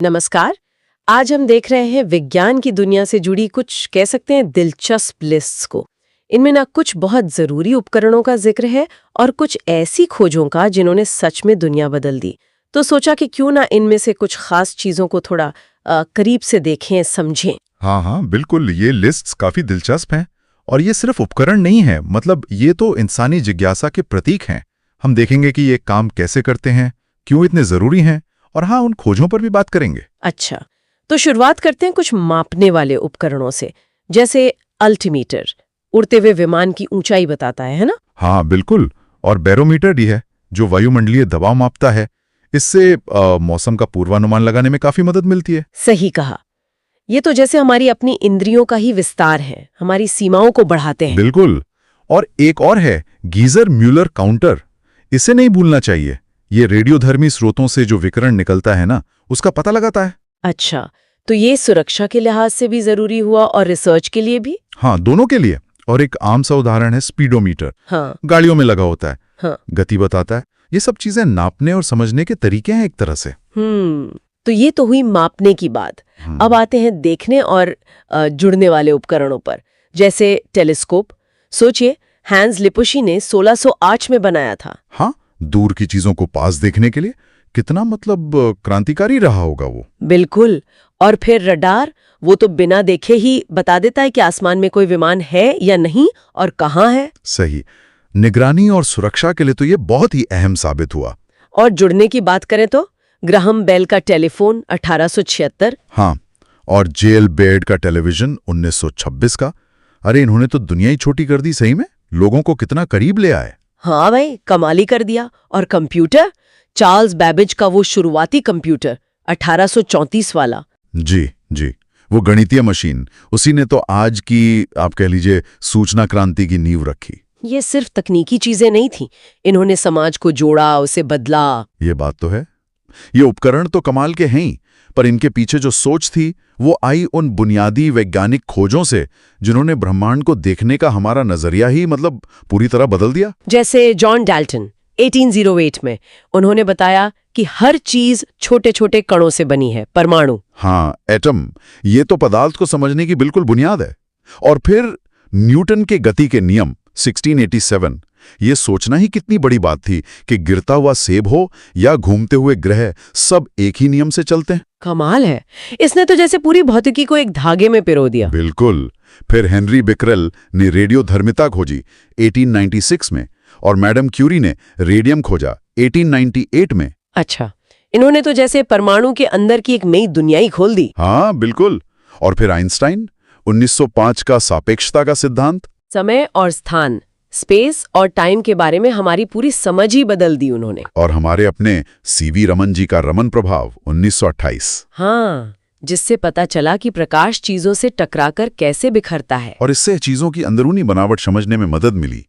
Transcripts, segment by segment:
नमस्कार। आज हम देख रहे हैं विज्ञान की दुनिया से जुड़ी कुछ कह सकते हैं दिलचस्प लिस्ट्स को। इनमें ना कुछ बहुत जरूरी उपकरणों का जिक्र है और कुछ ऐसी खोजों का जिन्होंने सच में दुनिया बदल दी। तो सोचा कि क्यों ना इनमें से कुछ खास चीजों को थोड़ा करीब से देखें, समझें। हाँ, बिल्कुल। ये लिस्ट्स काफी दिलचस्प हैं और ये सिर्फ उपकरण नहीं है, मतलब ये तो इंसानी जिज्ञासा के प्रतीक हैं। हम देखेंगे कि ये काम कैसे करते हैं, क्यों इतने जरूरी हैं, और हाँ, उन खोजों पर भी बात करेंगे। अच्छा, तो शुरुआत करते हैं कुछ मापने वाले उपकरणों से, जैसे अल्टीमीटर, उड़ते हुए विमान की ऊंचाई बताता है ना? हाँ, बिल्कुल। और बैरोमीटर भी है, जो वायुमंडलीय दबाव मापता है। इससे मौसम का पूर्वानुमान लगाने में काफी मदद मिलती है। सही कहा। ये तो जैसे हमारी अपनी इंद्रियों का ही विस्तार है, हमारी सीमाओं को बढ़ाते हैं। बिल्कुल। और एक और है गीजर म्यूलर काउंटर। इसे नहीं भूलना चाहिए। ये रेडियोधर्मी स्रोतों से जो विकिरण निकलता है ना, उसका पता लगाता है। अच्छा, तो ये सुरक्षा के लिहाज से भी जरूरी हुआ और रिसर्च के लिए भी? हाँ, दोनों के लिए। और एक आम सा उदाहरण है स्पीडोमीटर। हाँ। गाड़ियों में लगा होता है। हाँ। गति बताता है। ये सब चीजें नापने और समझने के तरीके हैं एक तरह से। तो ये तो हुई मापने की बात। अब आते हैं देखने और जुड़ने वाले उपकरणों पर, जैसे टेलीस्कोप। सोचिए, हैंस लिपुशी ने 1608 में बनाया था। हाँ, दूर की चीजों को पास देखने के लिए कितना क्रांतिकारी रहा होगा वो। बिल्कुल। और फिर रडार, वो तो बिना देखे ही बता देता है कि आसमान में कोई विमान है या नहीं और कहाँ है। सही। निगरानी और सुरक्षा के लिए तो ये बहुत ही अहम साबित हुआ। और जुड़ने की बात करें तो ग्राहम बेल का टेलीफोन 1876। हाँ, और जेल बेड का टेलीविजन 1926 का। अरे, इन्होंने तो दुनिया ही छोटी कर दी। सही में लोगों को कितना करीब ले आए। हाँ भाई, कमाल ही कर दिया। और कंप्यूटर, चार्ल्स बैबेज का वो शुरुआती कंप्यूटर 1834 वाला। जी, वो गणितीय मशीन, उसी ने तो आज की, आप कह लीजिए, सूचना क्रांति की नींव रखी। ये सिर्फ तकनीकी चीजें नहीं थी, इन्होंने समाज को जोड़ा, उसे बदला। ये बात तो है। ये उपकरण तो कमाल के हैं ही, पर इनके पीछे जो सोच थी वो आई उन बुनियादी वैज्ञानिक खोजों से जिन्होंने ब्रह्मांड को देखने का हमारा नजरिया ही पूरी तरह बदल दिया। जैसे जॉन डाल्टन 1808 में उन्होंने बताया कि हर चीज छोटे छोटे कणों से बनी है, परमाणु। हाँ, एटम। ये तो पदार्थ को समझने की बिल्कुल बुनियाद है। और फिर न्यूटन के गति के नियम 1687। ये सोचना ही कितनी बड़ी बात थी कि गिरता हुआ सेब हो या घूमते हुए ग्रह, सब एक ही नियम से चलते हैं। कमाल है। इसने तो जैसे पूरी भौतिकी को एक धागे में पिरो दिया। बिल्कुल। फिर हेनरी बिकरेल ने रेडियोधर्मिता खोजी 1896 में, और मैडम क्यूरी ने रेडियम खोजा 1898 में। अच्छा, इन्होंने तो जैसे परमाणु के अंदर की एक नई दुनिया ही खोल दी। हाँ, बिल्कुल। और फिर आइंस्टाइन 1905 का सापेक्षता का सिद्धांत। समय और स्थान, स्पेस और टाइम के बारे में हमारी पूरी समझ ही बदल दी उन्होंने। और हमारे अपने सीवी रमन जी का रमन प्रभाव 1928। हाँ, जिससे पता चला कि प्रकाश चीजों से टकराकर कैसे बिखरता है। और इससे चीजों की अंदरूनी बनावट समझने में मदद मिली।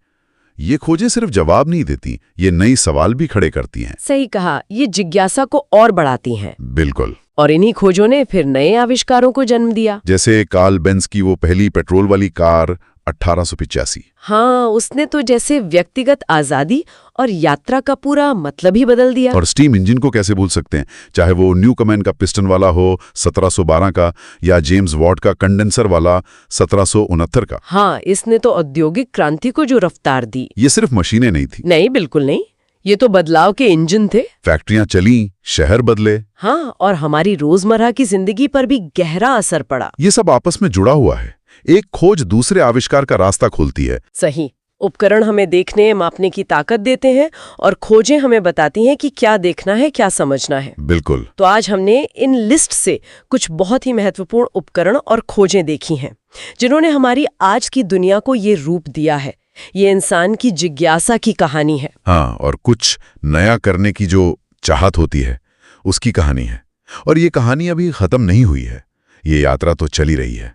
ये खोजें सिर्फ जवाब नहीं देती, ये नई सवाल भी खड़े करती हैं। सही कहा, ये जिज्ञासा को और बढ़ाती हैं। बिल्कुल। और इन्हीं खोजों ने फिर नए आविष्कारों को जन्म दिया, जैसे कार्ल बेंज की वो पहली पेट्रोल वाली कार 1885। हाँ, उसने तो जैसे व्यक्तिगत आजादी और यात्रा का पूरा मतलब ही बदल दिया। और स्टीम इंजन को कैसे भूल सकते हैं, चाहे वो न्यू कमेन का पिस्टन वाला हो 1712 का, या जेम्स वॉट का कंडेंसर वाला 1769 का। हाँ, इसने तो औद्योगिक क्रांति को जो रफ्तार दी। ये सिर्फ मशीनें नहीं थी। नहीं, बिल्कुल नहीं। ये तो बदलाव के इंजन थे। फैक्ट्रियां चली, शहर बदले। हाँ, और हमारी रोजमर्रा की जिंदगी पर भी गहरा असर पड़ा। ये सब आपस में जुड़ा हुआ है। एक खोज दूसरे आविष्कार का रास्ता खोलती है। सही। उपकरण हमें देखने, मापने की ताकत देते हैं और खोजें हमें बताती हैं कि क्या देखना है, क्या समझना है। बिल्कुल। तो आज हमने इन लिस्ट से कुछ बहुत ही महत्वपूर्ण उपकरण और खोजें देखी हैं, जिन्होंने हमारी आज की दुनिया को ये रूप दिया है। ये इंसान की जिज्ञासा की कहानी है। हाँ, और कुछ नया करने की जो चाहत होती है, उसकी कहानी है। और ये कहानी अभी खत्म नहीं हुई है, ये यात्रा तो चली रही है।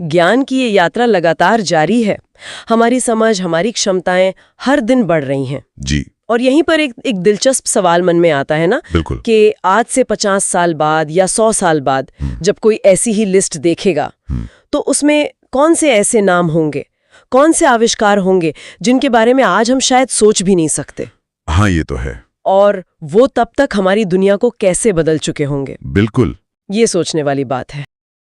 ज्ञान की ये यात्रा लगातार जारी है। हमारी समझ, हमारी क्षमताएं हर दिन बढ़ रही हैं। जी। और यहीं पर एक दिलचस्प सवाल मन में आता है ना, बिल्कुल, कि आज से 50 साल बाद या 100 साल बाद जब कोई ऐसी ही लिस्ट देखेगा, तो उसमें कौन से ऐसे नाम होंगे, कौन से आविष्कार होंगे जिनके बारे में आज हम शायद सोच भी नहीं सकते। हाँ, ये तो है। और वो तब तक हमारी दुनिया को कैसे बदल चुके होंगे। बिल्कुल। ये सोचने वाली बात है।